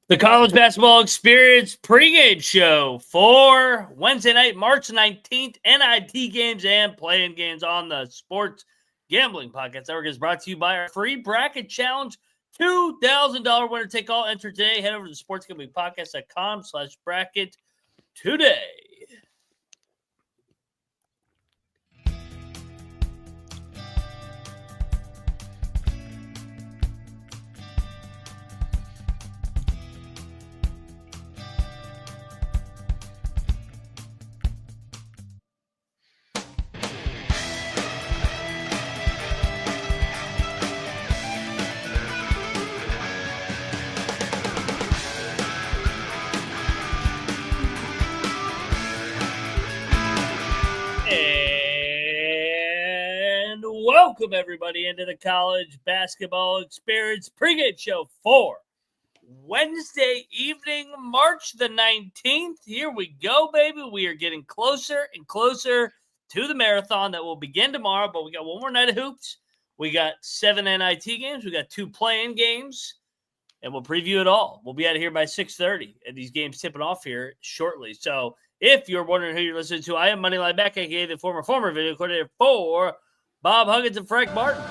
The College Basketball Experience pregame show for Wednesday night, March 19th. NIT games and playing games on the Sports Gambling Podcast Network is brought to you by our free bracket challenge. $2,000 winner take all. Enter today. Head over to sportsgamblingpodcast.com/bracket today. And welcome everybody into the College Basketball Experience pregame show for Wednesday evening, March the 19th. Here we go, baby. We are getting closer and closer to the marathon that will begin tomorrow, but we got one more night of hoops. We got 7 NIT games. We got 2 play-in games, and we'll preview it all. We'll be out of here by 6:30, and these games tipping off here shortly. So if you're wondering who you're listening to, I am Moneyline Beck, a.k.a. the former video coordinator for Bob Huggins and Frank Martin.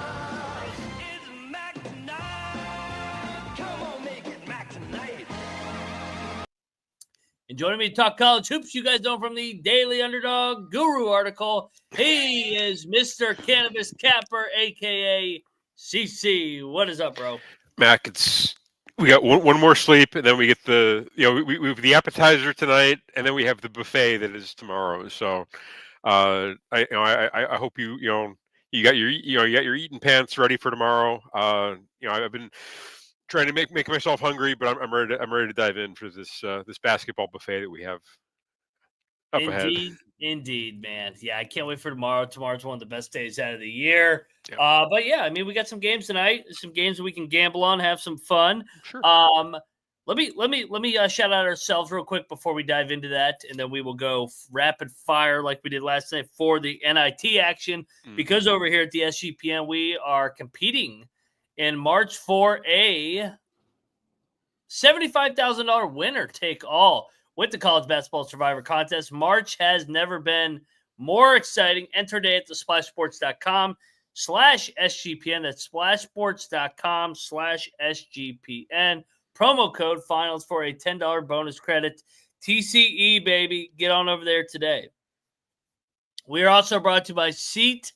And joining me to talk college hoops, you guys know from the Daily Underdog Guru article, he is Mr. Cannabis Capper, a.k.a. CC. What is up, bro? Mac, we got one more sleep, and then we get we have the appetizer tonight, and then we have the buffet that is tomorrow. So, I hope you got your eating pants ready for tomorrow. I've been trying to make myself hungry, but I'm ready to dive in for this basketball buffet that we have up ahead. Indeed, man. Yeah, I can't wait for tomorrow. Tomorrow's one of the best days out of the year. Yeah. But yeah, I mean, we got some games tonight, some games that we can gamble on, have some fun. Sure. Let me shout out ourselves real quick before we dive into that, and then we will go rapid fire like we did last night for the NIT action. Because over here at the SGPN, we are competing in March for a $75,000 winner take all with the College Basketball Survivor Contest. March has never been more exciting. Enter today at the splashsports.com/SGPN. That's splashsports.com/SGPN. Promo code finals for a $10 bonus credit. TCE, baby. Get on over there today. We are also brought to you by SeatGeek.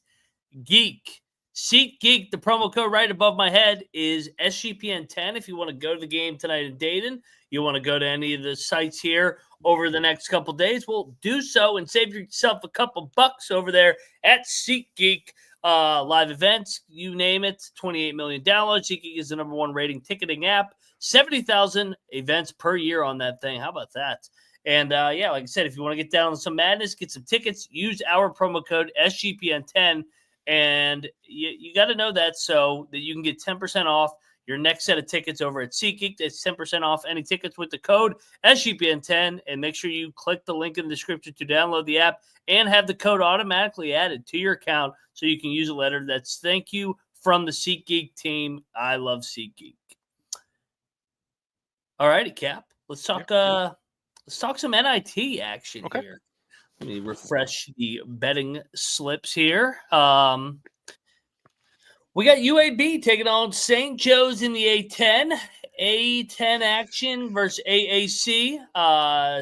SeatGeek, the promo code right above my head is SGPN10. If you want to go to the game tonight in Dayton, you want to go to any of the sites here over the next couple days, well, do so and save yourself a couple bucks over there at SeatGeek. Live events, you name it, 28 million downloads. SeatGeek is the #1 rating ticketing app. 70,000 events per year on that thing. How about that? And like I said, if you want to get down on some madness, get some tickets, use our promo code SGPN10. And you got to know that so that you can get 10% off your next set of tickets over at SeatGeek. It's 10% off any tickets with the code SGPN10. And make sure you click the link in the description to download the app and have the code automatically added to your account so you can use a letter that's thank you from the SeatGeek team. I love SeatGeek. All righty, Cap. Let's talk some NIT action here. Let me refresh the betting slips here. We got UAB taking on St. Joe's in the A10. A10 action versus AAC.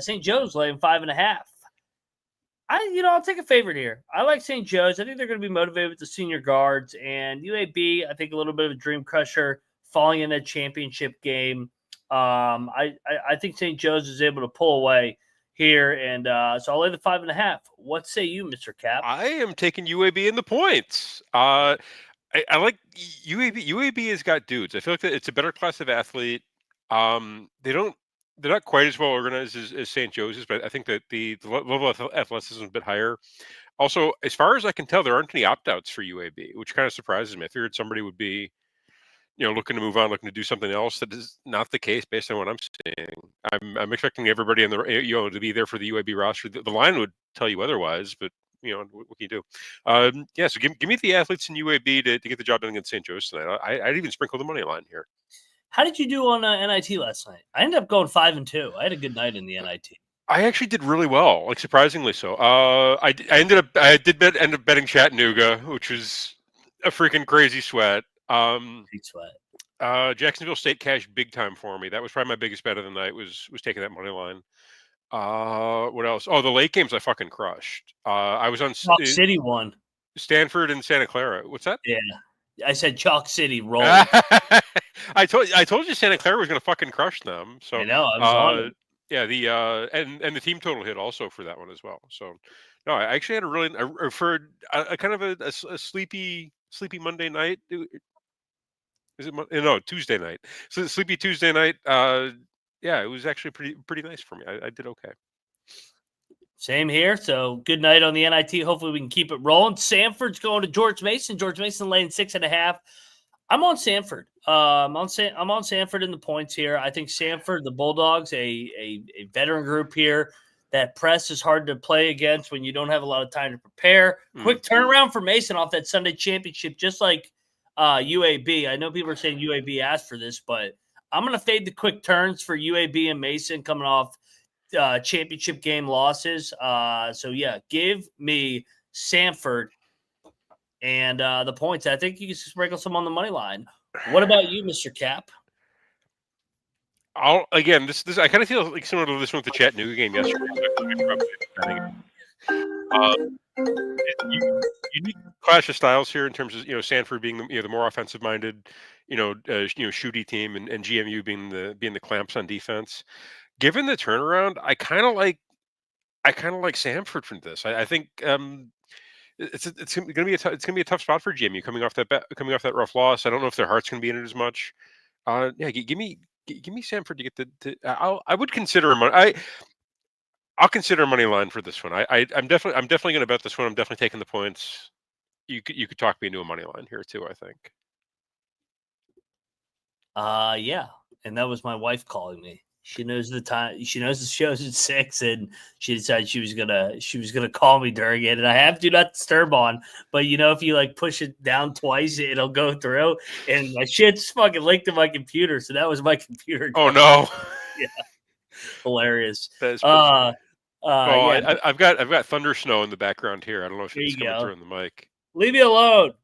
St. Joe's laying 5.5. I'll take a favorite here. I like St. Joe's. I think they're going to be motivated with the senior guards. And UAB, I think a little bit of a dream crusher falling in that championship game. I think St. Joe's is able to pull away here, and so I'll lay the 5.5. What say you, Mr. Cap? I am taking UAB in the points. I like UAB. UAB has got dudes. I feel like it's a better class of athlete. They're not quite as well organized as St. Joseph's, but I think that the level of athleticism is a bit higher. Also, as far as I can tell, there aren't any opt-outs for UAB, which kind of surprises me. I figured somebody would be looking to move on, looking to do something else. That is not the case based on what I'm seeing. I'm expecting everybody in the to be there for the UAB roster. The line would tell you otherwise, but what can you do? So give me the athletes in UAB to get the job done against St. Joe's tonight. I'd even sprinkle the money line here. How did you do on NIT last night? I ended up going 5-2. I had a good night in the NIT. I actually did really well, like surprisingly so. I end up betting Chattanooga, which was a freaking crazy sweat. Big sweat. Jacksonville State cashed big time for me. That was probably my biggest bet of the night. Was taking that money line. What else? Oh, the late games I fucking crushed. I was on Chalk City won. Stanford and Santa Clara. What's that? Yeah, I said Chalk City rolled. I told you Santa Clara was going to fucking crush them. So I know. I was on it. yeah, the and the team total hit also for that one as well. So no, I actually had a really for a kind of a sleepy Monday night. Is it no Tuesday night? So sleepy Tuesday night. Yeah, it was actually pretty nice for me. I did okay. Same here. So good night on the NIT. Hopefully we can keep it rolling. Sanford's going to George Mason. George Mason laying 6.5. I'm on Sanford. I'm on Sanford in the points here. I think Sanford, the Bulldogs, a veteran group here. That press is hard to play against when you don't have a lot of time to prepare. Quick turnaround for Mason off that Sunday championship, just like UAB. I know people are saying UAB asked for this, but I'm going to fade the quick turns for UAB and Mason coming off championship game losses. So, yeah, give me Sanford and the points. I think you can sprinkle some on the money line. What about you, Mr. Cap? This I kind of feel like similar to this one with the Chattanooga game yesterday. Unique clash of styles here in terms of Sanford being the more offensive minded shooty team and GMU being the clamps on defense. Given the turnaround, I kind of like Sanford from this. I think it's going to be a tough spot for GMU coming off that rough loss. I don't know if their heart's going to be in it as much. Yeah, give me Sanford to get I would consider I'll consider a money line for this one. I'm definitely going to bet this one. I'm definitely taking the points. You could talk me into a money line here too, I think. Yeah, and that was my wife calling me. She knows the time. She knows the show's at 6, and she decided she was gonna call me during it. And I have do not disturb on, but if you like push it down twice, it'll go through. And my shit's fucking linked to my computer, so that was my computer. Oh no! Yeah, hilarious. That is Yeah. I've got thunder snow in the background here. I don't know if it's coming through on the mic. Leave me alone.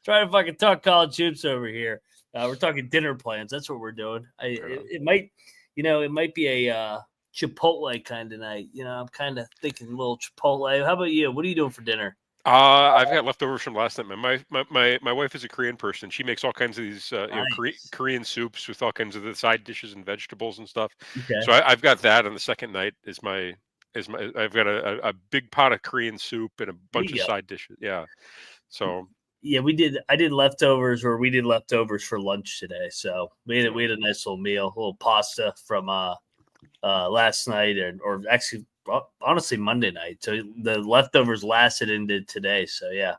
Trying to fucking talk college hoops over here. We're talking dinner plans. That's what we're doing. It might be a Chipotle kind of night. I'm kind of thinking a little Chipotle. How about you? What are you doing for dinner? I've got leftovers from last night. My wife is a Korean person. She makes all kinds of these Nice. Korean soups with all kinds of the side dishes and vegetables and stuff. Okay. So I've got that on the second night. I've got a big pot of Korean soup and a bunch of side dishes. Yeah. So yeah, we did leftovers for lunch today. So we had a nice little meal, a little pasta from last night or actually honestly Monday night. So the leftovers lasted into today. So yeah.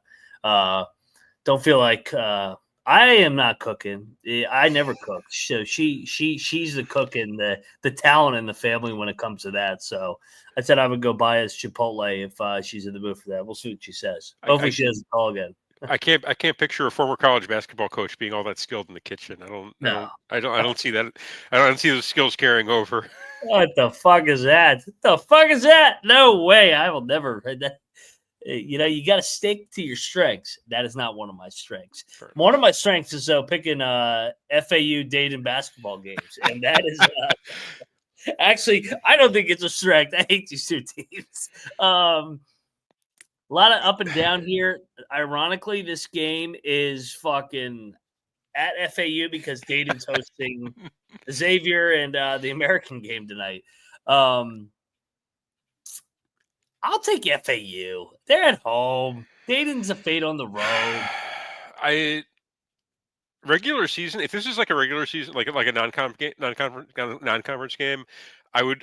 Don't feel like I am not cooking. I never cook. So she's the cook and the talent in the family when it comes to that. So I said I would go buy us Chipotle if she's in the mood for that. We'll see what she says. Hopefully she doesn't call again. I can't picture a former college basketball coach being all that skilled in the kitchen. I don't see that. I don't see those skills carrying over. What the fuck is that? What the fuck is that? No way. I will never. That. You got to stick to your strengths. That is not one of my strengths. Sure. One of my strengths is picking FAU Dayton basketball games, and that is actually I don't think it's a strength. I hate these two teams. A lot of up and down here. Ironically, this game is fucking at FAU because Dayton's hosting Xavier and the American game tonight. I'll take FAU. They're at home. Dayton's a fade on the road. Regular season. If this is like a regular season, like a non-conference game, I would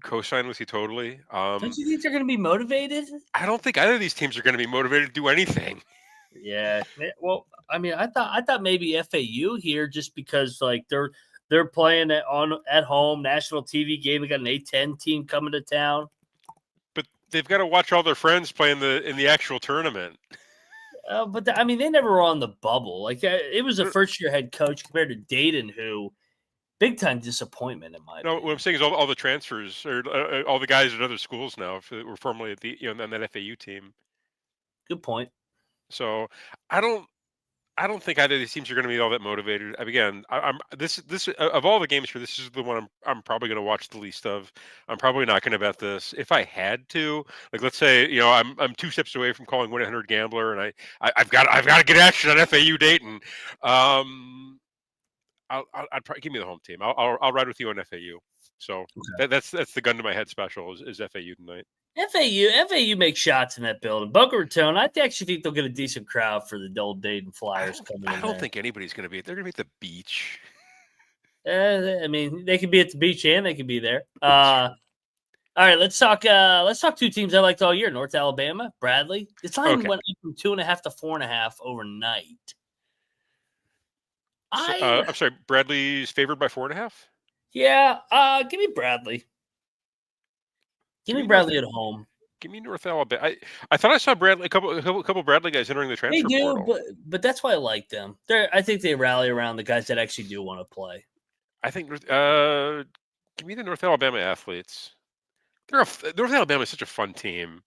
co-sign with you totally. Don't you think they're going to be motivated? I don't think either of these teams are going to be motivated to do anything. Yeah. Well, I mean, I thought maybe FAU here just because like they're playing at home, national TV game. They got an A-10 team coming to town. But they've got to watch all their friends play in the actual tournament. But I mean, they never were on the bubble. Like it was a first-year head coach compared to Dayton, who big time disappointment in my No, opinion. what I'm saying is all the transfers or all the guys at other schools now were formerly at the on that FAU team. Good point. So I don't think either of these teams are going to be all that motivated. Again, I'm this of all the games here, this is the one I'm probably going to watch the least of. I'm probably not going to bet this. If I had to, like, let's say I'm 2 steps away from calling 1-800-GAMBLER, and I've got to get action on FAU Dayton. I'd probably give me the home team. I'll ride with you on FAU. So that's the gun to my head special is FAU tonight. FAU makes shots in that building. Boca Raton, I actually think they'll get a decent crowd for the old Dayton Flyers coming in. I don't think anybody's going to be. They're going to be at the beach. I mean, they could be at the beach and they could be there. All right, let's talk 2 teams I liked all year. North Alabama, Bradley. This line went up from 2.5 to 4.5 overnight. I'm sorry, Bradley's favored by 4.5. Yeah, give me Bradley. Give me Bradley at home. Give me North Alabama. I thought I saw Bradley a couple Bradley guys entering the transfer portal. but that's why I like them. I think they rally around the guys that actually do want to play. I think give me the North Alabama athletes. North Alabama is such a fun team.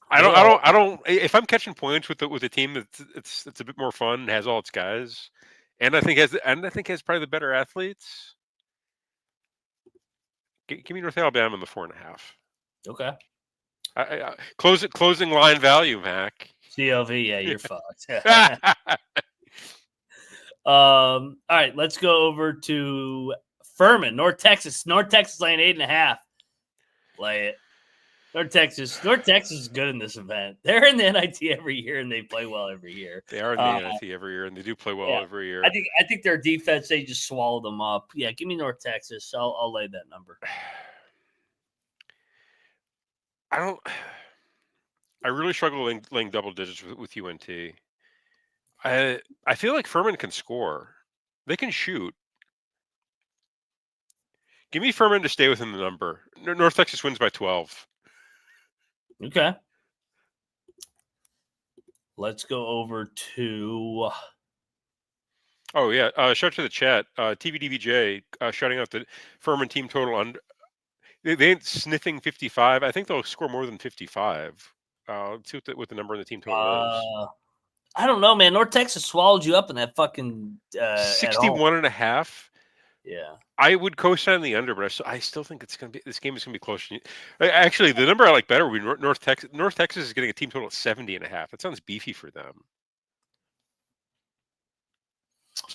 I don't. If I'm catching points with a team that's it's a bit more fun and has all its guys, and I think has probably the better athletes. Give me North Alabama in the 4.5. Okay. Closing line value, Mac. CLV, yeah, you're fucked. All right, let's go over to Furman, North Texas. North Texas laying 8.5. Lay it. North Texas is good in this event. They're in the NIT every year, and they play well every year. They are in the NIT every year, and they do play well every year. I think their defense, they just swallow them up. Yeah, give me North Texas. I'll lay that number. I really struggle laying double digits with UNT. I feel like Furman can score. They can shoot. Give me Furman to stay within the number. North Texas wins by 12. Okay. Let's go over to. Oh yeah, shout out to the chat. TVDVJ shouting out the Furman team total under. They ain't sniffing 55. I think they'll score more than 55. Let's see what the number in the team total is. I don't know, man. North Texas swallowed you up in that fucking 61.5. Yeah, I would co-sign the under, but I still think this game is gonna be close. Actually, the number I like better would be North Texas. North Texas is getting a team total of 70.5. That sounds beefy for them.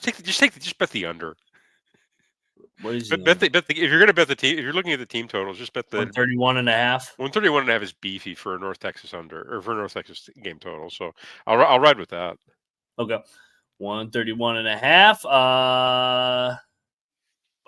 Just bet the under. What is if you're going to bet the team, if you're looking at the team totals, just bet the 131.5. 131.5 is beefy for a North Texas under or for a North Texas game total. So I'll ride with that. Okay, 131.5.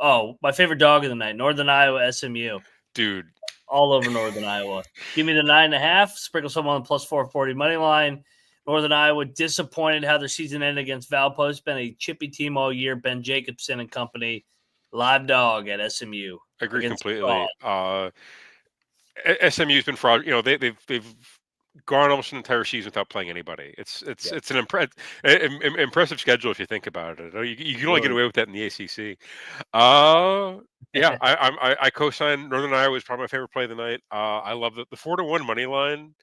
Oh, my favorite dog of the night, Northern Iowa SMU. Dude, all over Northern Iowa. Give me the 9.5. Sprinkle someone on plus 440 money line. Northern Iowa disappointed how their season ended against Valpo. Been a chippy team all year. Ben Jacobson and company, live dog at SMU. I agree completely. SMU's been fraud. They've gone almost an entire season without playing anybody. It's an impressive schedule if you think about it. You can only get away with that in the ACC. Yeah, I co-sign Northern Iowa is probably my favorite play of the night. I love the 4-1 money line.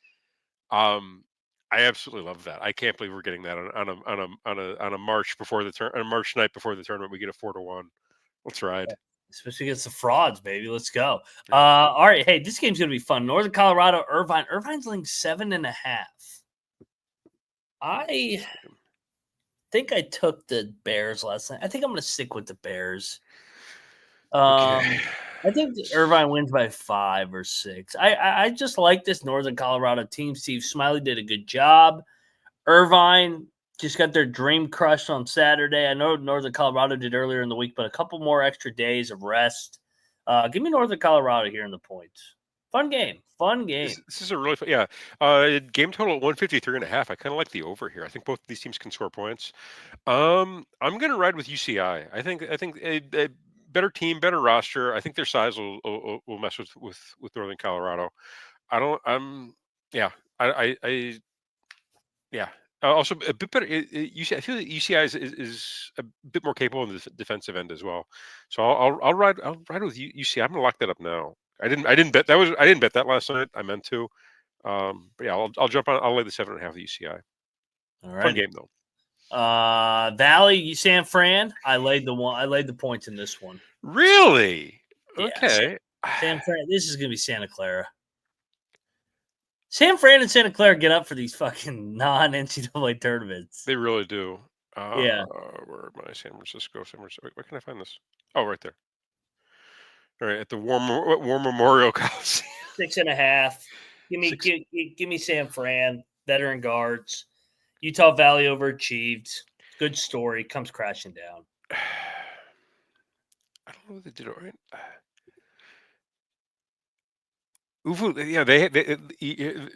I absolutely love that. I can't believe we're getting that on a March before the on a March night before the tournament. We get a 4-1. Let's ride. Especially against the frauds, baby. Let's go. All right. Hey, this game's gonna be fun. Northern Colorado, Irvine. Irvine's laying 7.5. I think I took the Bears last night. I think I'm gonna stick with the Bears. Okay. I think Irvine wins by 5 or 6. I just like this Northern Colorado team. Steve Smiley did a good job. Irvine just got their dream crushed on Saturday. I know Northern Colorado did earlier in the week, but a couple more extra days of rest. Give me Northern Colorado here in the points. Fun game. This is a really fun, game total at 153.5. I kind of like the over here. I think both of these teams can score points. I'm going to ride with UCI. I think a better team, better roster. I think their size will mess with Northern Colorado. Yeah. Also, a bit better. I feel that UCI is a bit more capable in the defensive end as well. So I'll ride with UCI. I'm gonna lock that up now. I didn't bet that was I didn't bet that last night. I meant to. But yeah, I'll jump on. I'll lay the 7.5 UCI. All Fun righty. game though. Valley, San Fran. I laid the points in this one. Really? Yeah, Okay. San Fran. This is gonna be Santa Clara. San Fran and Santa Clara get up for these fucking non-NCAA tournaments. They really do. Yeah. Where am I? San Francisco. Where can I find this? Oh, right there. All right, at the War Memorial Coliseum. 6.5. Give me San Fran. Veteran guards. Utah Valley overachieved. Good story. Comes crashing down. I don't know what they did right. Uvu, yeah, they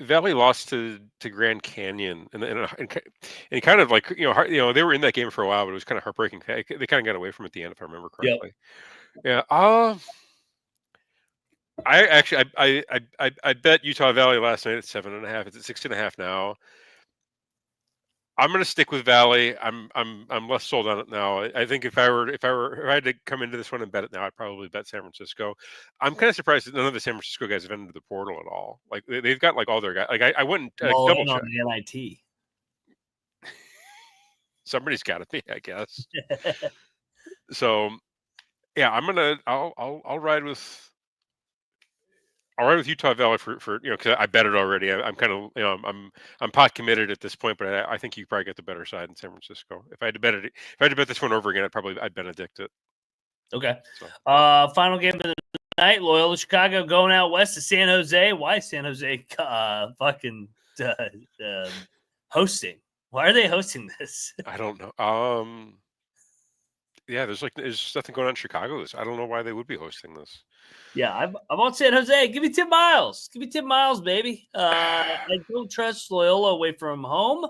Valley lost to Grand Canyon, and kind of like they were in that game for a while, but it was kind of heartbreaking. They kind of got away from it at the end, if I remember Yep. correctly. Yeah. I actually I bet Utah Valley last night at 7.5. It's at 6.5 now. I'm going to stick with Valley. I'm less sold on it now. I think if I had to come into this one and bet it now, I'd probably bet San Francisco. I'm kind of surprised that none of the San Francisco guys have entered the portal at all. Like they've got like all their guys. Like I went and All double in on checked. the NIT. Somebody's got to be, I guess. So yeah, I'll ride with. I'll ride with Utah Valley for because I bet it already. I'm kind of I'm pot committed at this point, but I think you probably get the better side in San Francisco. If I had to bet this one over again, I'd Benedict it. Okay. So. Final game of the night: Loyola Chicago going out west to San Jose. Why is San Jose hosting? Why are they hosting this? I don't know. Yeah, there's nothing going on in Chicago. I don't know why they would be hosting this. Yeah, I'm on San Jose. Give me Tim Miles. Give me Tim Miles, baby. I don't trust Loyola away from home.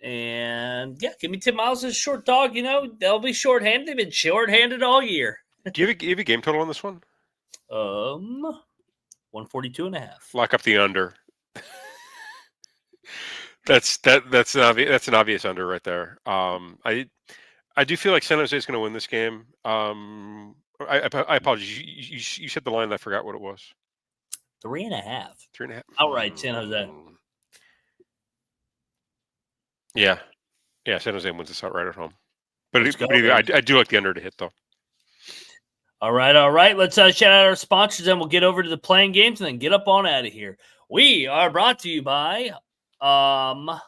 And yeah, give me Tim Miles as a short dog. They'll be shorthanded. They've been shorthanded all year. Do you have a game total on this one? 142.5. Lock up the under. That's an obvious under right there. I do feel like San Jose is going to win this game. I apologize. You said the line. I forgot what it was. 3.5. 3.5. Outright, San Jose. Yeah. San Jose wins this outright at home. But I do like the under to hit though. All right. Let's shout out our sponsors, and we'll get over to the playing games, and then get up on out of here. We are brought to you by DraftKings.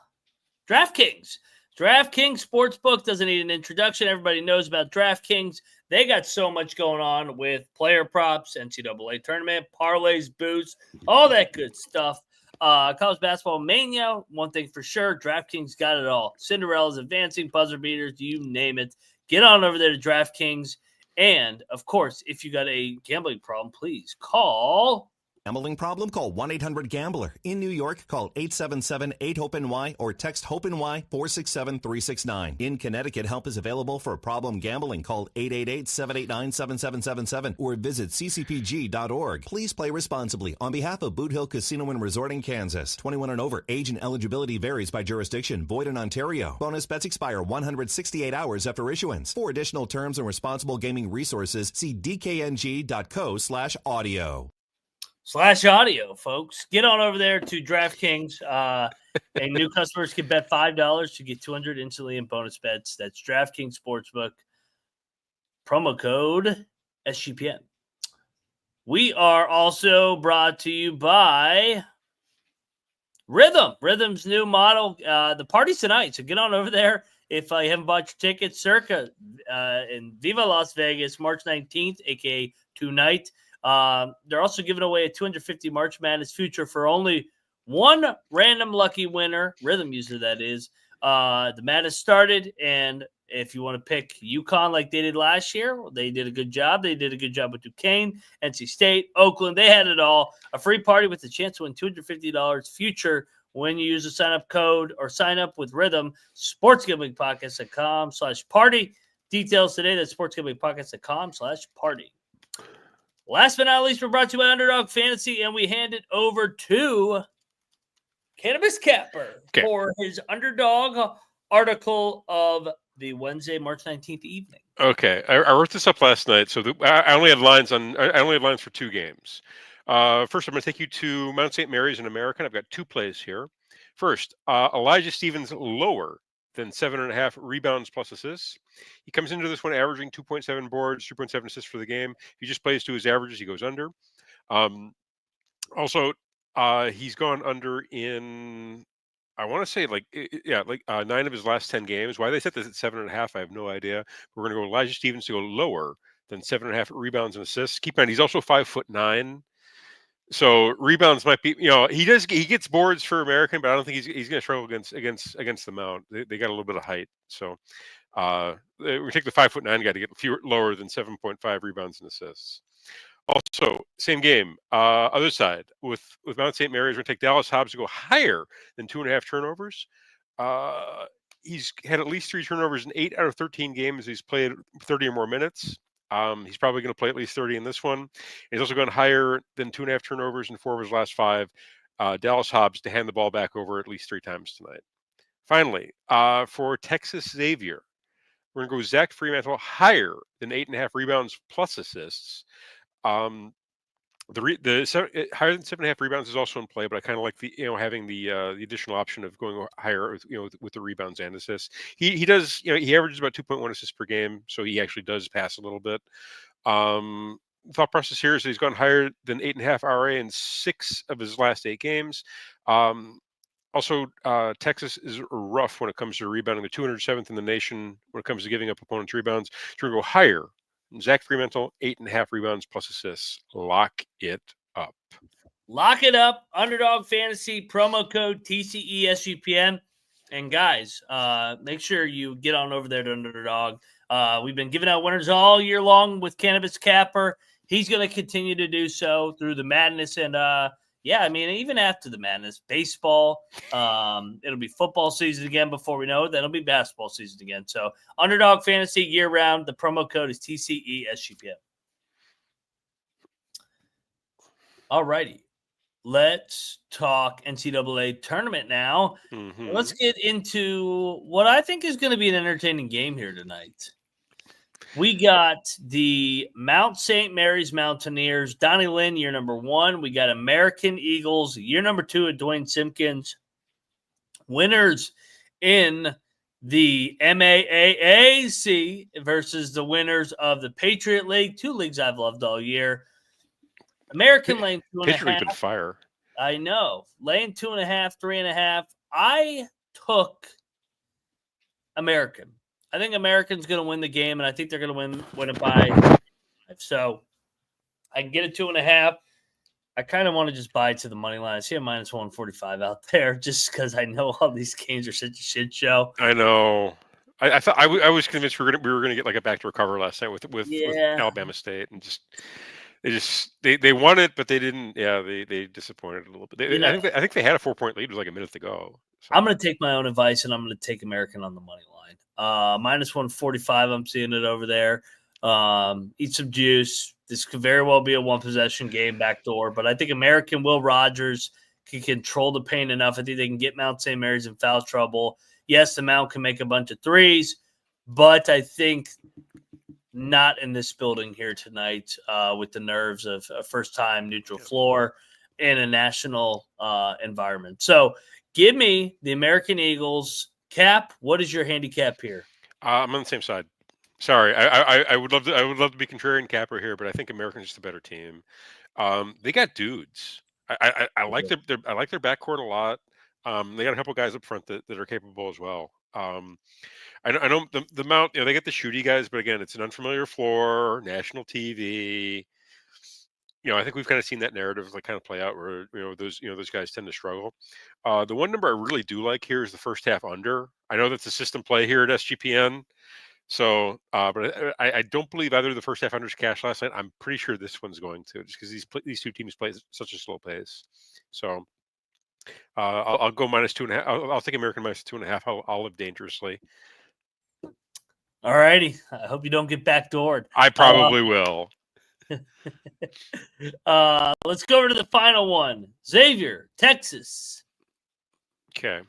DraftKings Sportsbook doesn't need an introduction. Everybody knows about DraftKings. They got so much going on with player props, NCAA tournament, parlays, boosts, all that good stuff. College basketball mania, one thing for sure, DraftKings got it all. Cinderella's advancing, buzzer beaters, you name it. Get on over there to DraftKings. And, of course, if you got a gambling problem, please call. Gambling problem? Call 1-800-GAMBLER. In New York, call 877-8-HOPE-NY or text HOPE-NY 467-369. In Connecticut, help is available for problem gambling. Call 888-789-7777 or visit ccpg.org. Please play responsibly. On behalf of Boot Hill Casino and Resort in Kansas, 21 and over, age and eligibility varies by jurisdiction. Void in Ontario. Bonus bets expire 168 hours after issuance. For additional terms and responsible gaming resources, see dkng.co/audio. /audio, folks. Get on over there to DraftKings. And new customers can bet $5 to get $200 instantly in bonus bets. That's DraftKings Sportsbook. Promo code SGPN. We are also brought to you by Rhythm. Rhythm's new model. The party's tonight, so get on over there. If you haven't bought your tickets, Circa in Viva Las Vegas, March 19th, a.k.a. tonight. They're also giving away a $250 March Madness future for only one random lucky winner, rhythm user that is. The Madness started, and if you want to pick UConn like they did last year, they did a good job. They did a good job with Duquesne, NC State, Oakland. They had it all. A free party with a chance to win $250 future when you use a sign-up code or sign up with Rhythm, sportsgamblingpodcast.com/party. Details today, that's sportsgamblingpodcast.com/party. Last but not least, we're brought to you by Underdog Fantasy, and we hand it over to Cannabis Capper for his underdog article of the Wednesday, March 19th evening. Okay, I wrote this up last night, so I only had lines for 2 games. First, I'm going to take you to Mount St. Mary's in American. I've got 2 plays here. First, Elijah Stevens lower than 7.5 rebounds plus assists. He comes into this one averaging 2.7 boards, 3.7 assists for the game. If he just plays to his averages, he goes under. Also, he's gone under in, I want to say 9 of his last 10 games. Why they set this at 7.5, I have no idea. We're going to go Elijah Stevens to go lower than 7.5 rebounds and assists. Keep in mind, he's also 5'9". So rebounds might be, he gets boards for American, but I don't think he's going to struggle against the Mount. They got a little bit of height. So we take the 5'9" guy to get lower than 7.5 rebounds and assists. Also, same game, other side with Mount St. Mary's, we're going to take Dallas Hobbs to go higher than 2.5 turnovers. He's had at least 3 turnovers in 8 out of 13 games. He's played 30 or more minutes. He's probably going to play at least 30 in this one. He's also gone higher than 2.5 turnovers in 4 of his last 5. Dallas Hobbs to hand the ball back over at least 3 times tonight. Finally, for Texas Xavier, we're going to go Zach Fremantle higher than 8.5 rebounds plus assists. Higher than 7.5 rebounds is also in play, but I kind of like the having the additional option of going higher with the rebounds and assists. He does he averages about 2.1 assists per game, so he actually does pass a little bit. Thought process here is that he's gone higher than 8.5 RA in 6 of his last 8 games. Also, Texas is rough when it comes to rebounding. The 207th in the nation when it comes to giving up opponents rebounds. So we're going to go higher. Zach Fremantle, 8.5 rebounds plus assists. Lock it up. Lock it up. Underdog Fantasy, promo code TCESGPN. And guys, make sure you get on over there to Underdog. We've been giving out winners all year long with Cannabis Capper. He's going to continue to do so through the madness. And, even after the madness, baseball, it'll be football season again before we know it. Then it'll be basketball season again. So Underdog Fantasy year-round. The promo code is TCESGPN. All righty. Let's talk NCAA tournament now. Mm-hmm. Let's get into what I think is going to be an entertaining game here tonight. We got the Mount St. Mary's Mountaineers, Donnie Lynn, year number 1. We got American Eagles, year number 2 at Dwayne Simpkins. Winners in the MAAAC versus the winners of the Patriot League, 2 leagues I've loved all year. American laying 2.5. Patriot League been fire. I know. Laying 2.5, 3.5. I took American. I think American's going to win the game, and I think they're going to win it by 5. So I can get a 2.5. I kind of want to just buy to the money line. I see a minus 145 out there just because I know all these games are such a shit show. I know. I thought I was convinced we were going to get like a backdoor cover last night with Alabama State, and they won it, but they didn't. Yeah, they disappointed a little bit. I think they had a 4-point lead. It was like a minute to go. So. I'm going to take my own advice, and I'm going to take American on the money line. Minus 145, I'm seeing it over there. Eat some juice. This could very well be a one-possession game backdoor, but I think American Will Rogers can control the paint enough. I think they can get Mount St. Mary's in foul trouble. Yes, the Mount can make a bunch of threes, but I think not in this building here tonight with the nerves of a first-time neutral floor in a national environment. So give me the American Eagles. Cap, what is your handicap here? I'm on the same side. Sorry, I would love to be contrarian Capper here, but I think American's just a better team. They got dudes. I like their backcourt a lot. They got a couple guys up front that are capable as well. I know the Mount. They get the shooty guys, but again, it's an unfamiliar floor, national TV. I think we've kind of seen that narrative kind of play out where those guys tend to struggle. The one number I really do like here is the first half under. I know that's a system play here at SGPN. So, but I don't believe either of the first half unders cashed last night. I'm pretty sure this one's going to, just because these 2 teams play such a slow pace. So, I'll go minus 2.5. I'll take American minus 2.5. I'll live dangerously. All righty. I hope you don't get backdoored. I probably will. Let's go over to the final one. Xavier, Texas. Okay.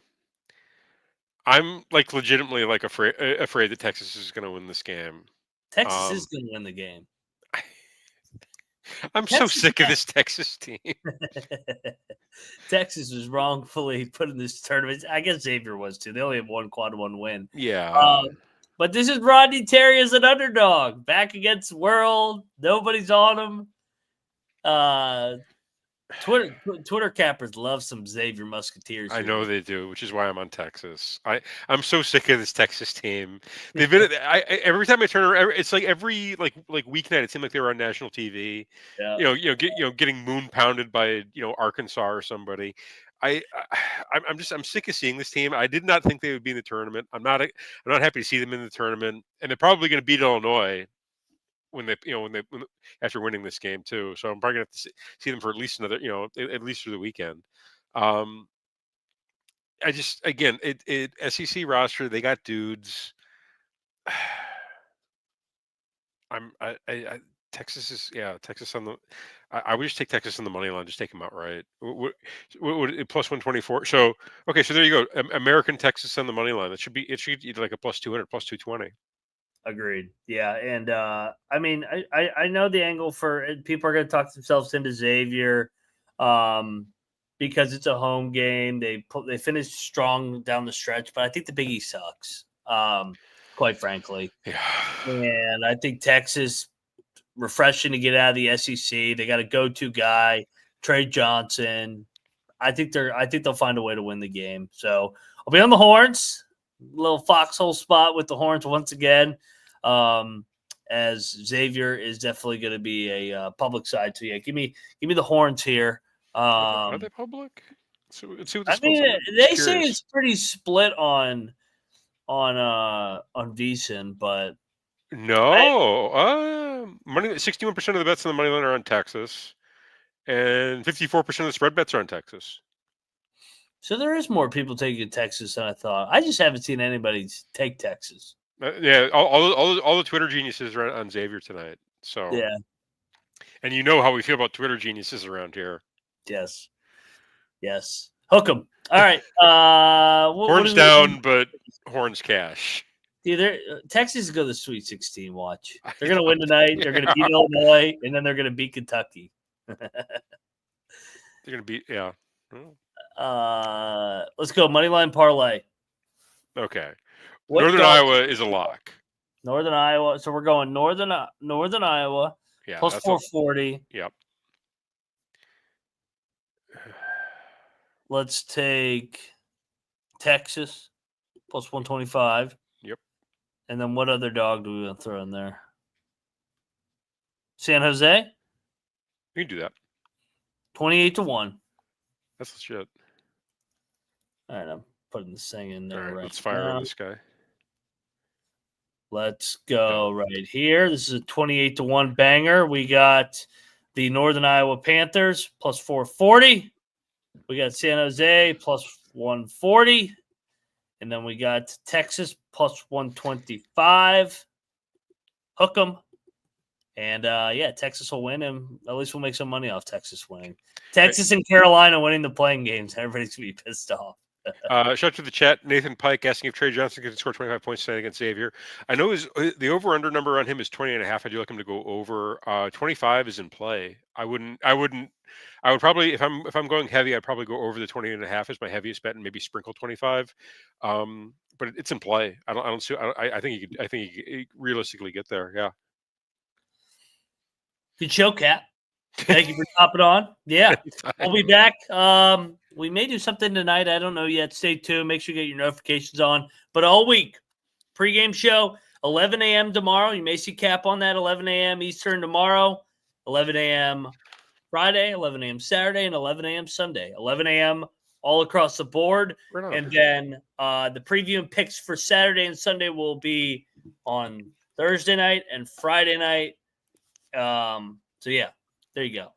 I'm like legitimately like afraid that Texas is going to win this game. Texas is Um, going to win the game. I'm so Texas, sick of this Texas team. Texas was wrongfully put in this tournament. I guess Xavier was too. They only have one quad one win. Yeah. But this is Rodney Terry as an underdog back against World. Nobody's on him. Twitter cappers love some Xavier Musketeers. I Here. know they do, which is why I'm on Texas. I'm so sick of this Texas team. They've been every time I turn around, it's like every like weeknight. It seemed like they were on national TV. Yeah. Getting moon pounded by Arkansas or somebody. I'm sick of seeing this team. I did not think they would be in the tournament. I'm not happy to see them in the tournament, and they're probably going to beat Illinois when after winning this game too. So I'm probably gonna have to see them for at least another, at least through the weekend. I just again, it SEC roster, they got dudes. Texas is Texas on the. I would just take Texas on the money line, just take them outright. What plus 124? So okay, so there you go. American Texas on the money line. It should be like a plus 200, plus 220. Agreed. Yeah, and I mean, I know the angle for people are going to talk themselves into Xavier, because it's a home game. They finished strong down the stretch, but I think the Big East sucks, quite frankly. Yeah. And I think Texas, refreshing to get out of the SEC. They got a go-to guy, Trey Johnson. I think they'll find a way to win the game. So I'll be on the Horns. Little foxhole spot with the Horns once again, as Xavier is definitely going to be a public side. So yeah, give me the Horns here. Are they public? So let's see what the I mean, they say it's pretty split on VSiN, but no, money. 61% of the bets on the money line are on Texas, and 54% of the spread bets are on Texas. So there is more people taking Texas than I thought. I just haven't seen anybody take Texas. Yeah, all the Twitter geniuses are on Xavier tonight. So yeah, and you know how we feel about Twitter geniuses around here. yes, hook 'em. All right, Horns down, but Horns cash. Dude, Texas is going to the Sweet 16. Watch, they're going to win tonight. They're going to beat Illinois, and then they're going to beat Kentucky. They're going to beat Let's go moneyline parlay. Okay. Northern Iowa is a lock. Northern Iowa. So we're going Northern Iowa. Yeah, plus 440. Yep. Let's take Texas plus 125. Yep. And then what other dog do we want to throw in there? San Jose? You can do that. 28-1. That's legit. All right, I'm putting this thing in there. All right, right let's fire now. on this guy. Let's go right here. This is a 28-1 banger. We got the Northern Iowa Panthers plus 440. We got San Jose plus 140. And then we got Texas plus 125. Hook 'em. And, Texas will win, and at least we'll make some money off Texas winning. Texas and Carolina winning the playing games. Everybody's going to be pissed off. Shout out to the chat. Nathan Pike asking if Trey Johnson can score 25 points tonight against Xavier. I know the over-under number on him is 20.5. I do like him to go over. 25 is in play. I would probably, if I'm going heavy, I'd probably go over the 20.5 as my heaviest bet and maybe sprinkle 25. But it's in play. I think he could realistically get there. Yeah. Good show, Cap. Thank you for hopping on. Yeah, we'll be back. We may do something tonight. I don't know yet. Stay tuned. Make sure you get your notifications on. But all week, pregame show, 11 a.m. tomorrow. You may see Cap on that 11 a.m. Eastern tomorrow, 11 a.m. Friday, 11 a.m. Saturday, and 11 a.m. Sunday. 11 a.m. all across the board. Right on. And then the preview and picks for Saturday and Sunday will be on Thursday night and Friday night. So, yeah, there you go.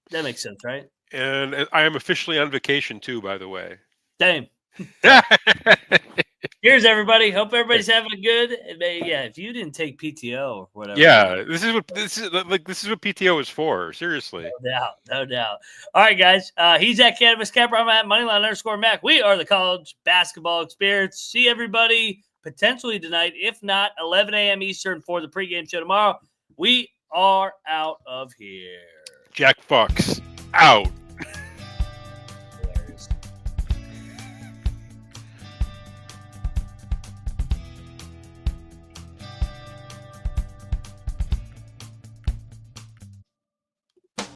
That makes sense, right? And I am officially on vacation too, by the way. Damn. Here's everybody. Hope everybody's having a good. Yeah, if you didn't take PTO or whatever. Yeah, this is what PTO is for. Seriously. No doubt. All right, guys. He's at Cannabis Capper. I'm at Moneyline_Mac. We are the college basketball experience. See everybody potentially tonight, if not 11 a.m. Eastern for the pregame show tomorrow. We are out of here. Jack Fox out.